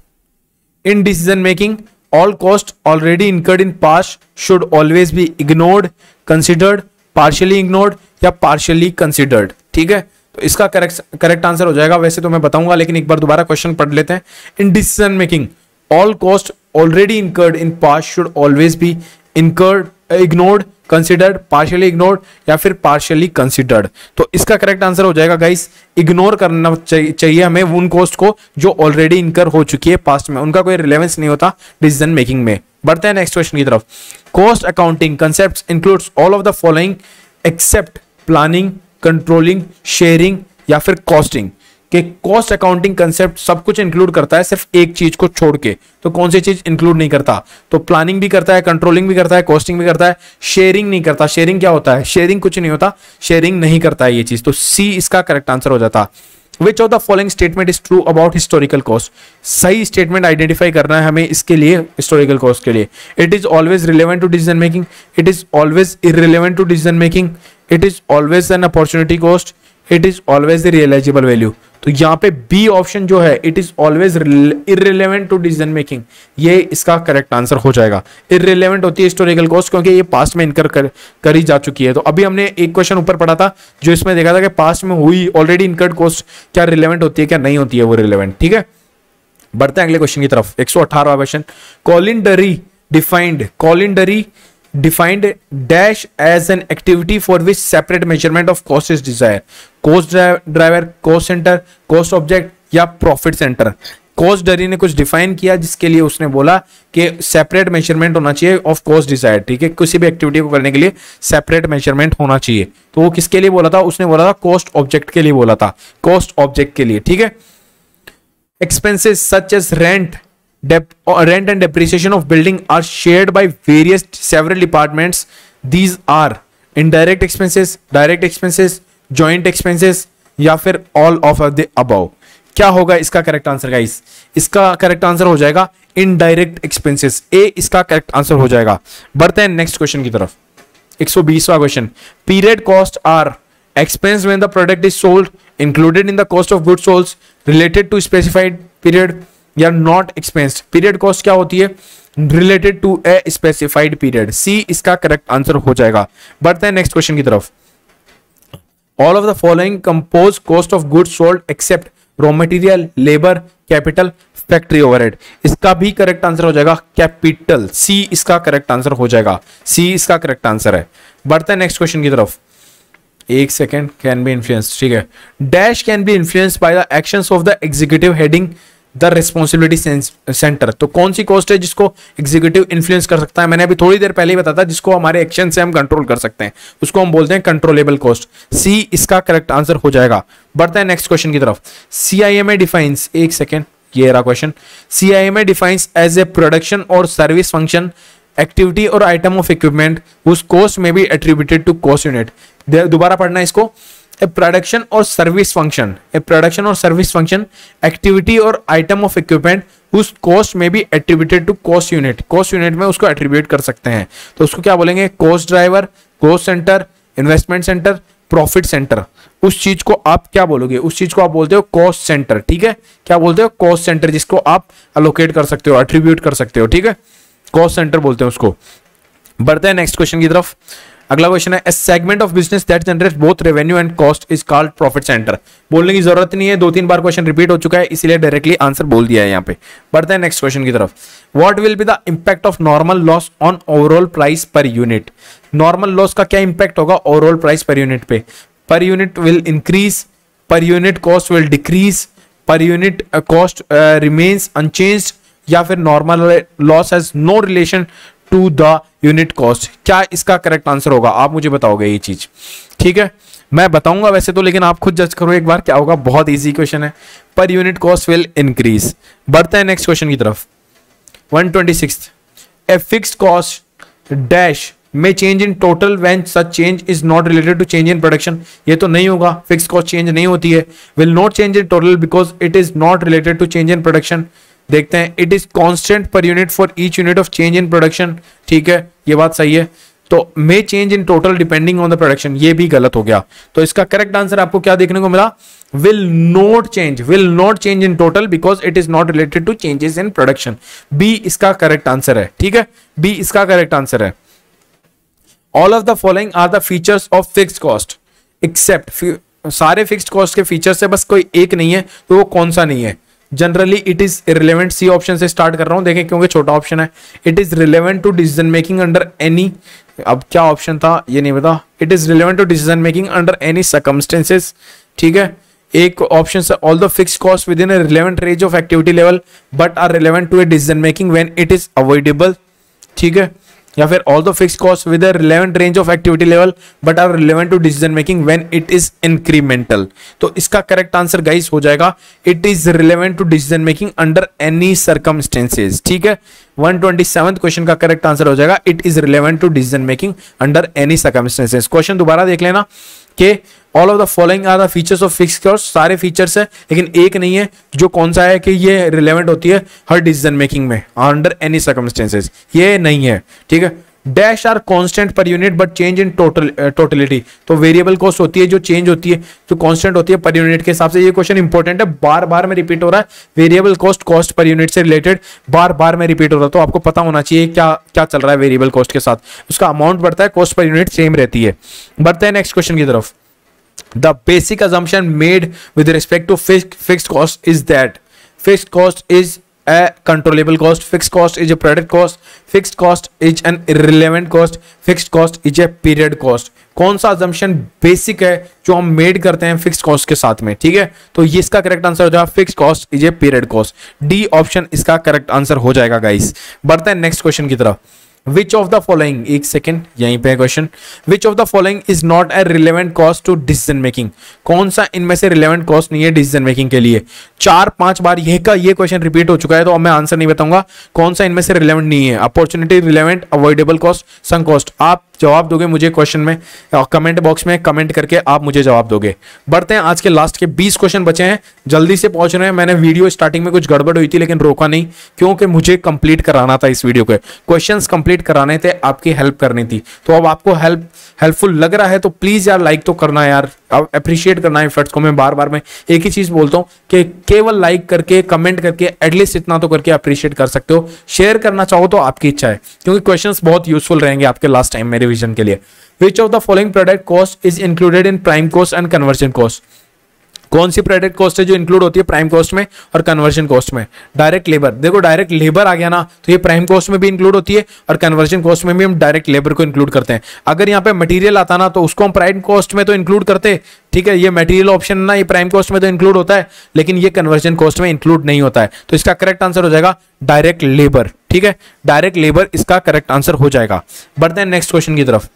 In decision making all cost already incurred in past should always be ignored, considered, partially ignored या पार्शियली कंसिडर्ड। ठीक है, तो इसका करेक्ट आंसर हो जाएगा, वैसे तो मैं बताऊंगा लेकिन एक बार दोबारा क्वेश्चन पढ़ लेते हैं। In decision making all cost already incurred in past should always be incurred, ignored, considered, partially ignored या फिर पार्शियली कंसिडर्ड। तो इसका करेक्ट आंसर हो जाएगा गाइस, इग्नोर करना चाहिए हमें उन कॉस्ट को जो ऑलरेडी इनकर हो चुकी है पास्ट में, उनका कोई रिलेवेंस नहीं होता डिसीजन मेकिंग में। बढ़ते हैं नेक्स्ट क्वेश्चन की तरफ। Cost accounting concepts includes all of the following except planning, controlling, sharing या फिर कॉस्टिंग। कि कॉस्ट अकाउंटिंग कंसेप्ट सब कुछ इंक्लूड करता है सिर्फ एक चीज को छोड़ के, तो कौन सी चीज इंक्लूड नहीं करता? तो प्लानिंग भी करता है, कंट्रोलिंग भी करता है, कॉस्टिंग भी करता है, शेयरिंग नहीं करता। शेयरिंग क्या होता है? शेयरिंग कुछ नहीं होता, शेयरिंग नहीं करता है ये चीज। तो सी इसका करेक्ट आंसर हो जाता। Which of the following statement is true about historical cost? सही स्टेटमेंट आइडेंटिफाई करना है हमें इसके लिए, हिस्टोरिकल कॉस्ट के लिए। It is always relevant to decision making, it is always irrelevant to decision making, it is always an opportunity cost, it is always the realisable value. तो यहाँ पे बी ऑप्शन जो है it is always irrelevant to decision making, ये इसका correct answer हो जाएगा। Irrelevant होती है हिस्टोरिकल कॉस्ट क्योंकि ये पास्ट में इनकर करी जा चुकी है। तो अभी हमने एक क्वेश्चन ऊपर पढ़ा था जो इसमें देखा था कि पास्ट में हुई ऑलरेडी इनकर्ड कॉस्ट क्या रिलेवेंट होती है क्या नहीं होती है वो रिलेवेंट। ठीक है, बढ़ते हैं अगले क्वेश्चन की तरफ। 118वां question. कॉलिंडरी defined dash as an activity for which separate measurement of cost is desired. Cost driver, cost center, cost object या profit center। कॉस्ट डरी ने कुछ डिफाइन किया जिसके लिए उसने बोला कि सेपरेट मेजरमेंट होना चाहिए ऑफ कॉस्ट डिजायर्ड। ठीक है, किसी भी एक्टिविटी को करने के लिए सेपरेट मेजरमेंट होना चाहिए। तो वो किसके लिए बोला था? उसने बोला था कॉस्ट ऑब्जेक्ट के लिए बोला था, कॉस्ट ऑब्जेक्ट के लिए। ठीक है, expenses such as rent and depreciation of building are shared by several departments. These are indirect expenses, direct expenses, joint expenses या फिर all of the above। क्या होगा इसका करेक्ट आंसर गाइस? इसका करेक्ट आंसर हो जाएगा इनडायरेक्ट एक्सपेंसेस, ए इसका correct answer हो जाएगा। बढ़ते हैं नेक्स्ट क्वेश्चन की तरफ। 120वां question. Period cost are expense when the product is sold, included in the cost of goods sold, related to specified period या नॉट एक्सपेंस्ड। पीरियड कॉस्ट क्या होती है? Related to a specified period. C इसका correct answer हो जाएगा। बढ़ते हैं next question की तरफ। All of the following compose cost of goods sold except raw material, labour, capital, factory overhead. इसका भी करेक्ट आंसर हो जाएगा कैपिटल। सी इसका करेक्ट आंसर हो जाएगा, सी इसका करेक्ट आंसर है। बढ़ते हैं नेक्स्ट क्वेश्चन की तरफ। एक सेकेंड। कैन बी इन्फ्लुएंस, ठीक है। Dash can be influenced by the actions of the executive heading the responsibility centre. तो कौन सी कॉस्ट है जिसको एग्जीक्यूटिव इन्फ्लुएंस कर सकता है? मैंने अभी थोड़ी देर पहले ही बताया था, जिसको हमारे एक्शन से हम कंट्रोल कर सकते हैं उसको हम बोलते हैं कंट्रोलेबल कॉस्ट। सी इसका करेक्ट आंसर हो जाएगा। बढ़ते हैं नेक्स्ट क्वेश्चन की तरफ। सीआईएमए डिफाइंस, एक सेकेंड, ये रहा question. CIMA defines as a production और सर्विस फंक्शन, एक्टिविटी और item of equipment whose cost may be attributed to cost unit. दोबारा पढ़ना है इसको। ए प्रोडक्शन और सर्विस फंक्शन, ए प्रोडक्शन और सर्विस फंक्शन, एक्टिविटी और आइटम ऑफ इक्विपमेंट उस cost may be attributed to cost unit. Cost unit में उसको एट्रीब्यूट कर सकते हैं, तो उसको क्या बोलेंगे? Cost driver, cost centre, investment centre, profit centre. उस चीज को आप क्या बोलोगे? उस चीज को आप बोलते हो कॉस्ट सेंटर। ठीक है, क्या बोलते हो? कॉस्ट सेंटर, जिसको आप अलोकेट कर सकते हो, एट्रीब्यूट कर सकते हो। ठीक है, कॉस्ट सेंटर बोलते हैं उसको। बढ़ते हैं नेक्स्ट क्वेश्चन की तरफ। अगला क्वेश्चन है, a segment of business that generates both revenue and cost is called profit centre. बोलने की जरूरत नहीं है, 2-3 बार क्वेश्चन रिपीट हो चुका है, इसीलिए डायरेक्टली आंसर बोल दिया है यहाँ पे। बढ़ते हैं नेक्स्ट क्वेश्चन की तरफ। What will be the impact of normal loss on overall price per unit? Normal loss का क्या इंपैक्ट होगा ओवरऑल प्राइस पर यूनिट पे? Per unit will increase, per unit cost will decrease, per unit cost remains unchanged, या फिर normal loss has no relation to the unit cost. क्या इसका correct answer होगा? आप मुझे बताओगे ये चीज। ठीक है, मैं बताऊंगा वैसे तो, लेकिन आप खुद जज करो एक बार क्या होगा। बहुत इजी क्वेश्चन है। पर यूनिट कॉस्ट विल इंक्रीज। बढ़ते हैं नेक्स्ट क्वेश्चन की तरफ। 126, A fixed cost dash may change in total when such change is not related to change in production. ये तो नहीं होगा, फिक्स्ड कॉस्ट चेंज नहीं होती है। Will not change in total because it is not related to change in production. देखते हैं, it is constant per unit for each unit of change in production. ठीक है, ये बात सही है। तो may change in total depending on the production, ये भी गलत हो गया। तो इसका करेक्ट आंसर आपको क्या देखने को मिला, will not change in total because it is not related to changes in production। B इसका करेक्ट आंसर है, ठीक है, बी इसका करेक्ट आंसर है। All of the following are the features of fixed cost except, सारे fixed cost के features है, बस कोई एक नहीं है, तो वो कौन सा नहीं है। Generally it is irrelevant, C option से स्टार्ट कर रहा हूं, देखें क्योंकि छोटा ऑप्शन है। It is relevant to decision making under any, अब क्या ऑप्शन था ये नहीं पता। It is relevant to decision making under any circumstances, ठीक है। एक ऑप्शन है all the fixed cost within a relevant range of activity level but are relevant to a decision making when it is avoidable, ठीक है। या फिर all the fixed cost with a relevant range of activity level but are relevant to decision making when it is incremental. तो इसका correct answer guys हो जाएगा it is relevant to decision making under any circumstances, ठीक है। 127 question का correct answer हो जाएगा it is relevant to decision making under any circumstances. Question दोबारा देख लेना कि all of the following are the features of fixed cost, सारे फीचर्स है लेकिन एक नहीं है, जो कौन सा है कि ये रिलेवेंट होती है हर डिसीजन मेकिंग में अंडर एनी सर्कमस्टेंसेस, ये नहीं है, ठीक है। Dash are constant per unit but change in totality, तो वेरिएबल कॉस्ट होती है जो चेंज होती है, जो कांस्टेंट होती है पर यूनिट के हिसाब से। ये क्वेश्चन इंपॉर्टेंट है, बार बार में रिपीट हो रहा है, variable cost cost per unit से रिलेटेड बार बार में रिपीट हो रहा है, तो आपको पता होना चाहिए क्या क्या चल रहा है वेरिएबल कॉस्ट के साथ। उसका अमाउंट बढ़ता है, कॉस्ट पर यूनिट सेम रहती है। बढ़ते हैं नेक्स्ट क्वेश्चन की तरफ। The basic assumption made with respect to fixed cost is that fixed cost is a controllable cost, fixed cost is a product cost, fixed cost is an irrelevant cost, fixed cost is a period cost। कौन सा assumption basic है जो हम made करते हैं fixed cost के साथ में, ठीक है। तो ये इसका करेक्ट आंसर हो जाएगा fixed cost is a period cost, D option इसका करेक्ट आंसर हो जाएगा गाइस। बढ़ते हैं नेक्स्ट क्वेश्चन की तरफ। Which of the following, एक सेकेंड यहीं पे है question, Which of the following is not a relevant cost to decision making? कौन सा इनमें से relevant cost नहीं है डिसीजन मेकिंग के लिए। 4-5 बार ये क्वेश्चन रिपीट हो चुका है, तो अब मैं आंसर नहीं बताऊंगा कौन सा इनमें से रिलेवेंट नहीं है। Opportunity, relevant, avoidable cost, sunk cost. आप जवाब दोगे मुझे क्वेश्चन में, कमेंट बॉक्स में कमेंट करके आप मुझे जवाब दोगे। बढ़ते हैं आज के लास्ट के 20 क्वेश्चन बचे हैं, जल्दी से पहुंच रहे हैं। मैंने वीडियो स्टार्टिंग में कुछ गड़बड़ हुई थी लेकिन रोका नहीं, क्योंकि मुझे कंप्लीट कराना था इस वीडियो के क्वेश्चंस कंप्लीट कराने थे, आपकी हेल्प करनी थी। तो अब आपको हेल्पफुल लग रहा है तो प्लीज यार लाइक तो करना यार, अब अप्रिशिएट करना है एफर्ट्स को। मैं बार बार में एक ही चीज बोलता हूं कि केवल लाइक करके कमेंट करके एटलीस्ट इतना तो करके अप्रिशिएट कर सकते हो। शेयर करना चाहो तो आपकी इच्छा है, क्योंकि क्वेश्चंस बहुत यूजफुल रहेंगे आपके लास्ट टाइम में रिवीजन के लिए। Which of the following product cost is included in prime cost and conversion cost? कौन सी प्रोडक्ट कॉस्ट है जो इंक्लूड होती है प्राइम कॉस्ट में और कन्वर्जन कॉस्ट में? Direct labour. देखो डायरेक्ट लेबर आ गया ना, तो ये प्राइम कॉस्ट में भी इंक्लूड होती है और कन्वर्जन कॉस्ट में भी हम डायरेक्ट लेबर को इंक्लूड करते हैं। अगर यहाँ पे मटेरियल आता ना तो उसको हम प्राइम कॉस्ट में तो इंक्लूड करते, ठीक है। ये मटेरियल ऑप्शन ना, ये प्राइम कॉस्ट में तो इंक्लूड होता है लेकिन ये कन्वर्जन कॉस्ट में इंक्लूड नहीं होता है। तो इसका करेक्ट आंसर हो जाएगा डायरेक्ट लेबर, ठीक है। डायरेक्ट लेबर इसका करेक्ट आंसर हो जाएगा। बढ़ते हैं नेक्स्ट क्वेश्चन की तरफ।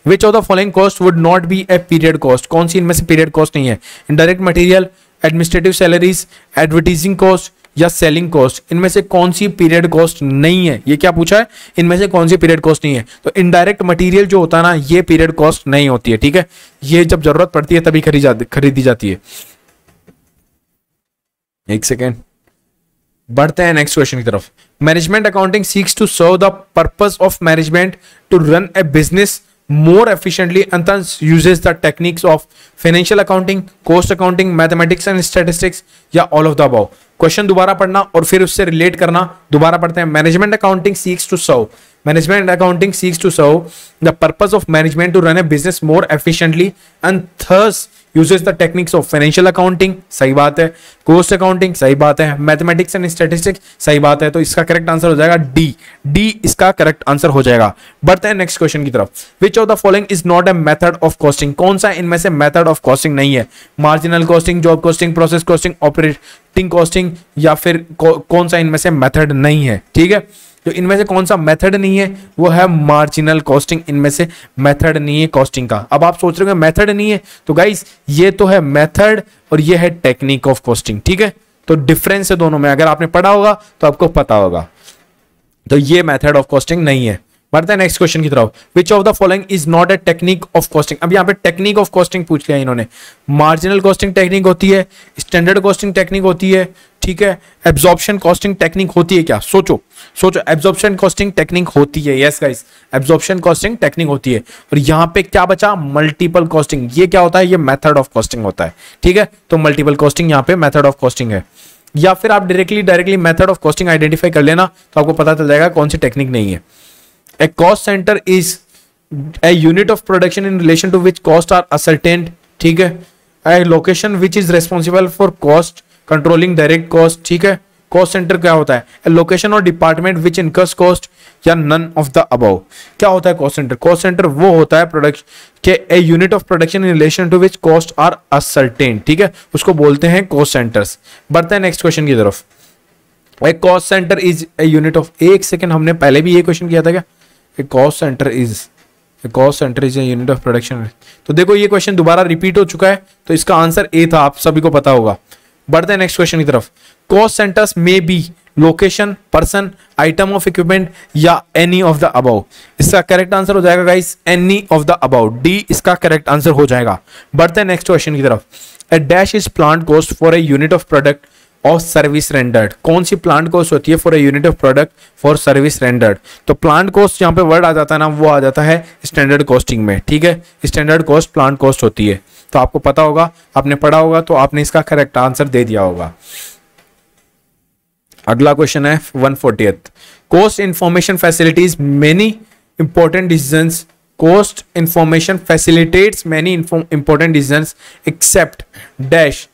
Which of the following cost would not be a period cost? कौन सी इनमें से पीरियड कॉस्ट नहीं है? Indirect material, administrative salaries, advertising cost या सेलिंग कॉस्ट, इनमें से कौन सी पीरियड कॉस्ट नहीं है? ये क्या पूछा है, इनमें से कौन सी पीरियड कॉस्ट नहीं है? तो इनडायरेक्ट मटेरियल जो होता है ना, ये पीरियड कॉस्ट नहीं होती है, ठीक है। ये जब जरूरत पड़ती है तभी खरीदी जाती है। एक सेकेंड, बढ़ते हैं नेक्स्ट क्वेश्चन की तरफ। Management accounting seeks to serve the purpose of management to run a business more efficiently and thus uses the techniques of financial accounting, cost accounting, mathematics and statistics या all of the above। Question दोबारा पढ़ना और फिर उससे relate करना। दोबारा पढ़ते हैं। Management accounting seeks to serve, management accounting seeks to serve the purpose of management to run a business more efficiently and thus uses the techniques of financial accounting, सही बात है। कोस्ट अकाउंटिंग, सही बात है। मैथमेटिक्स एंड स्टैटिस्टिक्स, सही बात है। तो इसका करेक्ट आंसर हो जाएगा डी इसका करेक्ट आंसर हो जाएगा। बढ़ते हैं नेक्स्ट क्वेश्चन की तरफ। विच of the following is not a method of costing? कौन सा इनमें से मेथड ऑफ कॉस्टिंग नहीं है? Marginal costing, job costing, process costing, operating costing या फिर कौन सा इनमें से मेथड नहीं है, ठीक है। तो इनमें से कौन सा मेथड नहीं है, वो है मार्जिनल कॉस्टिंग। इनमें से मेथड नहीं है कॉस्टिंग का। अब आप सोच रहे हो मेथड नहीं है, तो गाइस ये तो है मेथड और ये है टेक्निक ऑफ कॉस्टिंग, ठीक है। तो डिफरेंस है दोनों में, अगर आपने पढ़ा होगा तो आपको पता होगा। तो ये मेथड ऑफ कॉस्टिंग नहीं है। बढ़ते हैं नेक्स्ट क्वेश्चन की तरफ। विच of the following is not a technique of costing? अब यहाँ पे टेक्निक ऑफ कॉस्टिंग पूछ लिया इन्होंने। मार्जिनल कॉस्टिंग टेक्निक होती है, स्टैंडर्ड कॉस्टिंग टेक्निक होती है, ठीक है। एब्जॉर्प्शन कॉस्टिंग टेक्निक होती है क्या? सोचो सोचो एब्जॉर्प्शन कॉस्टिंग टेक्निक होती है, yes guys absorption costing technique होती है। और यहां पे क्या बचा, मल्टीपल कॉस्टिंग। ये क्या होता है, ये मेथड ऑफ कॉस्टिंग होता है, ठीक है। तो मल्टीपल कॉस्टिंग यहां पे मेथड ऑफ कॉस्टिंग है, या फिर आप directly method of costing identify कर लेना तो आपको पता चल जाएगा कौन सी टेक्निक नहीं है। A cost centre is a unit of production in relation to which cost are ascertained, ठीक है। A location which is responsible for cost controlling direct cost, ठीक है। कॉस्ट सेंटर क्या होता है, ए लोकेशन और डिपार्टमेंट विच इनकर्स कॉस्ट या none of the above. क्या होता है कॉस्ट सेंटर, कॉस्ट सेंटर वो होता है प्रोडक्शन के a unit of production in relation to which cost are ascertain, ठीक है, उसको बोलते हैं कॉस्ट सेंटर्स। बढ़ते हैं नेक्स्ट क्वेश्चन की तरफ। A cost centre is a unit of, एक सेकेंड हमने पहले भी ये क्वेश्चन किया था क्या, a cost centre is a unit of production. तो देखो ये क्वेश्चन दोबारा रिपीट हो चुका है, तो इसका आंसर ए था, आप सभी को पता होगा। बढ़ते हैं नेक्स्ट क्वेश्चन की तरफ। Cost centres may be location, person, item of equipment या एनी ऑफ द अबव। इसका करेक्ट आंसर हो जाएगा guys any of the above, D इसका करेक्ट आंसर हो जाएगा। बढ़ते हैं नेक्स्ट क्वेश्चन की तरफ। A dash is plant cost for a unit of product और सर्विस रेंडर्ड। कौन सी प्लांट कॉस्ट होती है for a unit of product for service rendered. तो प्लांट कॉस्ट यहाँ पे वर्ड आ जाता है ना, वो आ जाता है स्टैंडर्ड कॉस्टिंग में, ठीक है। स्टैंडर्ड कॉस्ट प्लांट कॉस्ट होती है, तो आपको पता होगा, आपने पढ़ा होगा, तो आपने इसका करेक्ट आंसर दे दिया होगा। अगला क्वेश्चन है 140th। Cost information facilities many important decisions, cost information facilitates many important decisions except dash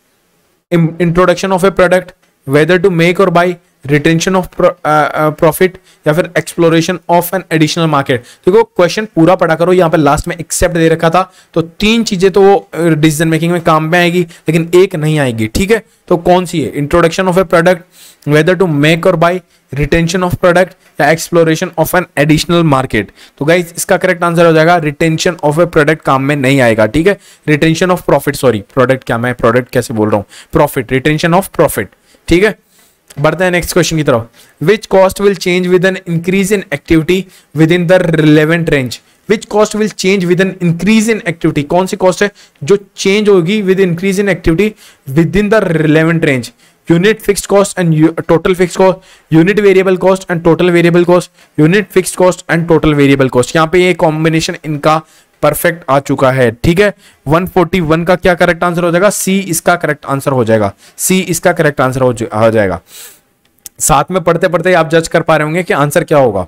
introduction of a product, whether to make or buy, retention of profit या फिर exploration of an additional market. देखो question पूरा पढ़ा करो, यहाँ पे last में accept दे रखा था, तो तीन चीजें तो वो डिसीजन मेकिंग में काम में आएगी, लेकिन एक नहीं आएगी, ठीक है। तो कौन सी है, introduction of a product, whether to make or buy, retention of product या exploration of an additional market. तो गाइस इसका करेक्ट आंसर हो जाएगा रिटेंशन ऑफ ए प्रोडक्ट काम में नहीं आएगा, ठीक है। Retention of profit, sorry product क्या, मैं प्रोडक्ट कैसे बोल रहा हूँ, प्रॉफिट, रिटेंशन ऑफ प्रॉफिट, ठीक है। बढ़ते हैं नेक्स्ट क्वेश्चन की तरफ। Which cost will change with an increase in activity with in the relevant range. Which cost will change with an increase in activity, कौन सी कॉस्ट है जो चेंज होगी with increase in activity with in the relevant range. Unit fixed cost and total fixed cost, unit variable cost and total variable cost, unit fixed cost and total variable cost. यहाँ पे ये combination इनका perfect आ चुका है, ठीक है। 141 का क्या करेक्ट आंसर हो जाएगा, सी इसका करेक्ट आंसर हो जाएगा, सी इसका करेक्ट आंसर हो जाएगा। साथ में पढ़ते पढ़ते आप जज कर पा रहे होंगे कि आंसर क्या होगा।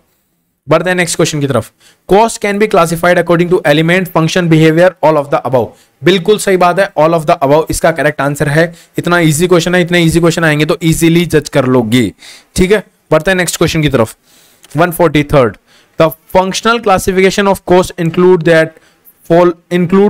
बढ़ते हैं नेक्स्ट क्वेश्चन की तरफ। Cost can be classified according to element, function, behaviour, all of the above. बिल्कुल सही बात है, ऑल ऑफ द अबव इसका करेक्ट आंसर है। इतना इजी क्वेश्चन है, इतने इजी क्वेश्चन आएंगे तो इजीली जज कर लोगे, ठीक है। बढ़ते हैं नेक्स्ट क्वेश्चन की तरफ। 143rd। The functional classification of cost include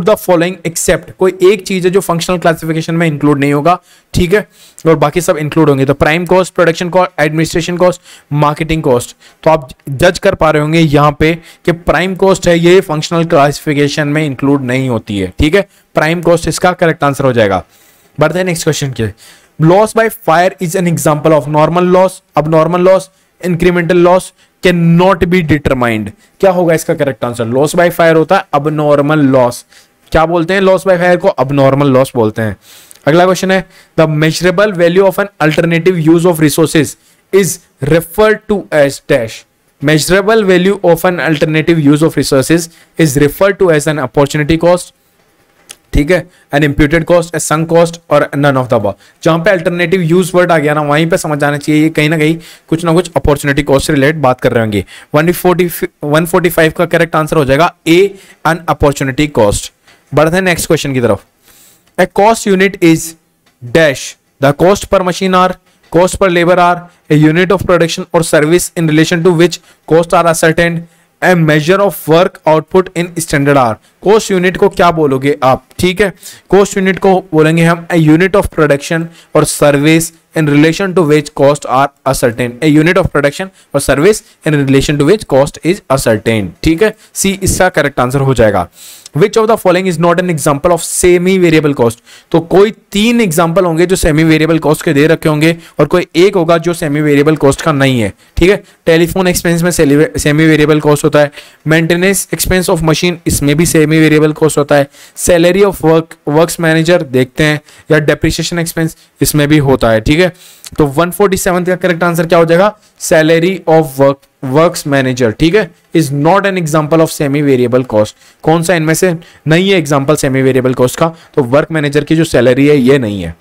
the following except. कोई एक चीज है जो फंक्शनल क्लासिफिकेशन में इंक्लूड नहीं होगा, ठीक है, और बाकी सब इंक्लूड होंगे। तो prime cost, production cost, administration cost, marketing cost. तो आप जज कर पा रहे होंगे यहाँ पे कि प्राइम कॉस्ट है, ये फंक्शनल क्लासिफिकेशन में इंक्लूड नहीं होती है, ठीक है। प्राइम कॉस्ट इसका करेक्ट आंसर हो जाएगा। बढ़ते हैं नेक्स्ट क्वेश्चन के। Loss by fire is an example of normal loss, abnormal loss, incremental loss, can not be determined. क्या होगा इसका correct answer, loss by fire होता है अबनॉर्मल लॉस। क्या बोलते हैं लॉस बाय फायर को, अबनॉर्मल लॉस बोलते हैं। अगला क्वेश्चन है the measurable value of an alternative use of resources is referred to as dash. measurable value of an alternative use of resources is referred to as an opportunity cost, ठीक है, an imputed cost, sunk cost or none of the above. जहां पे alternative use word आ गया ना, वहीं पे समझ आना चाहिए ये कहीं ना कहीं कुछ ना कुछ अपॉर्चुनिटी कॉस्ट से रिलेटेड बात कर रहे होंगे। 145 का करेक्ट आंसर हो जाएगा ए, एन अपॉर्चुनिटी कॉस्ट। बढ़ते हैं नेक्स्ट क्वेश्चन की तरफ। A cost unit is dash the cost per machine hour, cost per labor hour, a unit of production or service in relation to which costs are ascertained, a measure of work output in standard hour। cost unit को क्या बोलोगे आप, ठीक है, cost unit को बोलेंगे हम a unit of production or service in relation to which cost are ascertained, a unit of production or service in relation to which cost is ascertained, ठीक है, सी इसका करेक्ट आंसर हो जाएगा। विच of the following is not an example of semi variable cost. तो कोई 3 example होंगे जो semi variable cost के दे रखे होंगे और कोई एक होगा जो सेमी वेरिएबल कॉस्ट का नहीं है, ठीक है। टेलीफोन एक्सपेंस में सेमी वेरिएबल कॉस्ट होता है, मेंटेनेंस एक्सपेंस ऑफ मशीन इसमें भी सेमी वेरिएबल कॉस्ट होता है, सैलरी ऑफ वर्क्स मैनेजर देखते हैं, या डेप्रिसिएशन एक्सपेंस इसमें भी होता है, ठीक है। तो 147 का करेक्ट आंसर क्या हो जाएगा, सैलरी ऑफ वर्क्स मैनेजर, ठीक है, is not an example of semi variable cost. कौन सा इनमें से नहीं है एग्जांपल सेमी वेरिएबल कॉस्ट का, तो वर्क मैनेजर की जो सैलरी है ये नहीं है।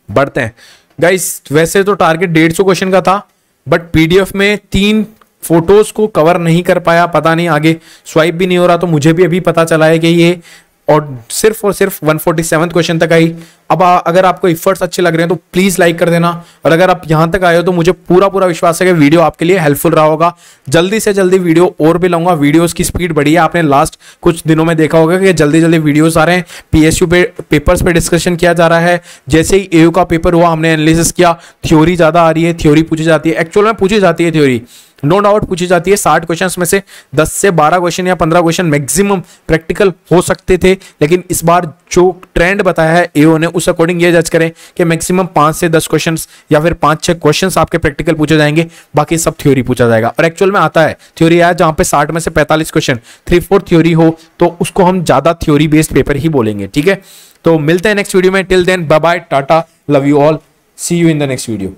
बढ़ते हैं गाइस, वैसे तो टारगेट 150 क्वेश्चन का था, बट पीडीएफ में 3 फोटोज को कवर नहीं कर पाया, पता नहीं आगे स्वाइप भी नहीं हो रहा, तो मुझे भी अभी पता चला है कि ये और सिर्फ 147 क्वेश्चन तक आई। अब अगर आपको एफर्ट्स अच्छे लग रहे हैं तो प्लीज लाइक कर देना, और अगर आप यहां तक आए हो तो मुझे पूरा विश्वास है कि वीडियो आपके लिए हेल्पफुल रहा होगा। जल्दी से जल्दी वीडियो और भी लाऊंगा, वीडियोस की स्पीड बढ़ी है, आपने लास्ट कुछ दिनों में देखा होगा कि जल्दी जल्दी वीडियोस आ रहे हैं। पीएसयू पे पेपर्स पे डिस्कशन किया जा रहा है, जैसे ही एयू का पेपर हुआ हमने एनालिसिस किया, थ्योरी ज्यादा आ रही है, थ्योरी पूछी जाती है, एक्चुअल में पूछी जाती है थ्योरी, नो डाउट पूछी जाती है। 60 क्वेश्चंस में से 10 से 12 क्वेश्चन या 15 क्वेश्चन मैक्सिमम प्रैक्टिकल हो सकते थे, लेकिन इस बार जो ट्रेंड बताया है एओ ने उस अकॉर्डिंग ये जज करें कि मैक्सिमम 5 से 10 क्वेश्चंस या फिर 5-6 क्वेश्चंस आपके प्रैक्टिकल पूछे जाएंगे, बाकी सब थ्योरी पूछा जाएगा। और एक्चुअल में आता है थ्योरी आया जहां पे 60 में से 45 क्वेश्चन 3/4 थ्योरी हो, तो उसको हम ज्यादा थ्योरी बेस्ड पेपर ही बोलेंगे, ठीक है। तो मिलते हैं नेक्स्ट वीडियो में, till then bye bye, tata, love you all, see you in the next video.